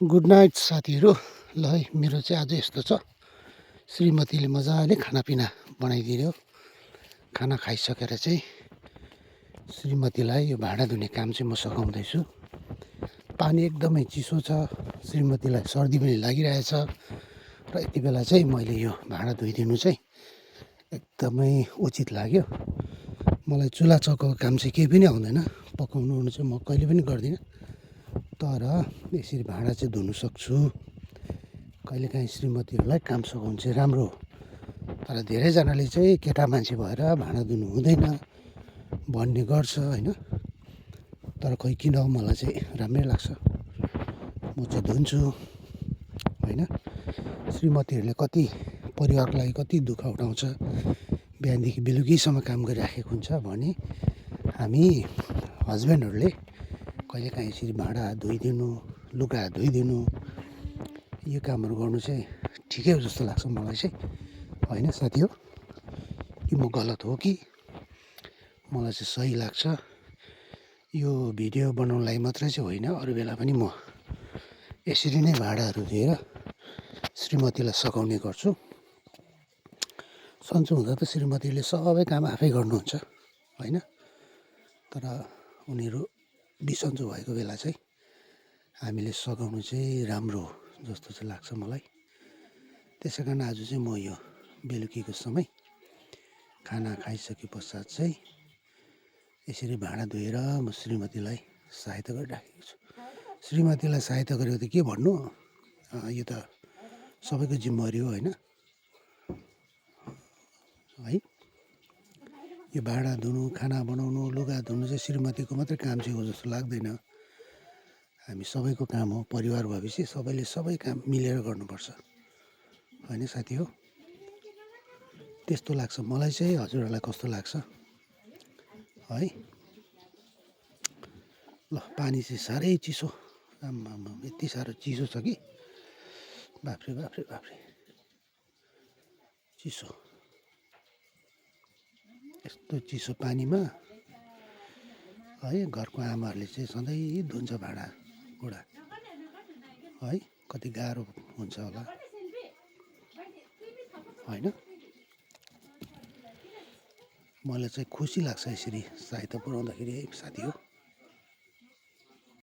Good night साथीहरू। ल है, मेरो चाहिँ आज यस्तो छ, श्रीमतीले मजाले खानापिना बनाइदियो। खाना खाइसकेर चाहिँ श्रीमतीलाई यो भाँडा धुने काम चाहिँ म सघाउँदैछु। पानी एकदमै चिसो छ, श्रीमतीलाई सर्दी पनि लागिरहेछ र यति बेला चाहिँ मैले यो भाँडा धोइदिनु चाहिँ एकदमै उचित लाग्यो। मलाई चुल्हा चौकाको काम चाहिँ केही पनि आउँदैन, पकाउनु चाहिँ म कहिले पनि गर्दिनँ, तर यसरी भाँडा चाहिँ धुनु सक्छु। कहिलेकाहीँ श्रीमतीहरूलाई काम सघाउनु चाहिँ राम्रो हो, तर धेरैजनाले चाहिँ केटा मान्छे भएर भाँडा धुनु हुँदैन भन्ने गर्छ होइन। तर खोइ किन हो, मलाई चाहिँ राम्रै लाग्छ, म चाहिँ धुन्छु होइन। श्रीमतीहरूले कति परिवारको लागि कति दुःख उठाउँछ, बिहानदेखि बेलुकीसम्म काम गरिराखेको हुन्छ भने हामी हस्बेन्डहरूले कहिलेकाहीँ यसरी भाँडा धोइदिनु, लुगा धोइदिनु, यो कामहरू गर्नु चाहिँ ठिकै हो जस्तो लाग्छ मलाई चाहिँ होइन साथी हो। कि म गलत हो कि मलाई चाहिँ सही लाग्छ। यो भिडियो बनाउनलाई मात्रै चाहिँ होइन, अरू बेला पनि म यसरी नै भाँडाहरू धोएर श्रीमतीलाई सघाउने गर्छु। सन्चो हुँदा त श्रीमतीले सबै काम आफै गर्नुहुन्छ होइन, तर उनीहरू बिसन्चो भएको बेला चाहिँ हामीले सघाउनु चाहिँ राम्रो हो जस्तो चाहिँ लाग्छ मलाई। त्यसै कारण आज चाहिँ म यो बेलुकीको समय खाना खाइसके पश्चात चाहिँ यसरी भाँडा धोएर म श्रीमतीलाई सहायता गरिराखेको छु। श्रीमतीलाई सहायता गरेको त के भन्नु, यो त सबैको जिम्मेवारी हो होइन है। यो भाँडा धुनु, खाना बनाउनु, लुगा धुनु चाहिँ श्रीमतीको मात्रै काम चाहिँ हो जस्तो लाग्दैन। हामी सबैको काम हो, परिवार भएपछि सबैले सबै काम मिलेर गर्नुपर्छ होइन साथी हो। त्यस्तो लाग्छ मलाई चाहिँ। हजुरहरूलाई कस्तो लाग्छ है? ल, पानी चाहिँ साह्रै चिसो, आम्मामा यति साह्रो चिसो छ कि बाफ्रे बाफ्रे बाफ्रे चिसो। यस्तो चिसो पानीमा है घरको आमाहरूले चाहिँ सधैँ धुन्छ भाँडाकुँडा है, कति गाह्रो हुन्छ होला होइन। मलाई चाहिँ खुसी लाग्छ यसरी सहायता पुऱ्याउँदाखेरि है साथी हो।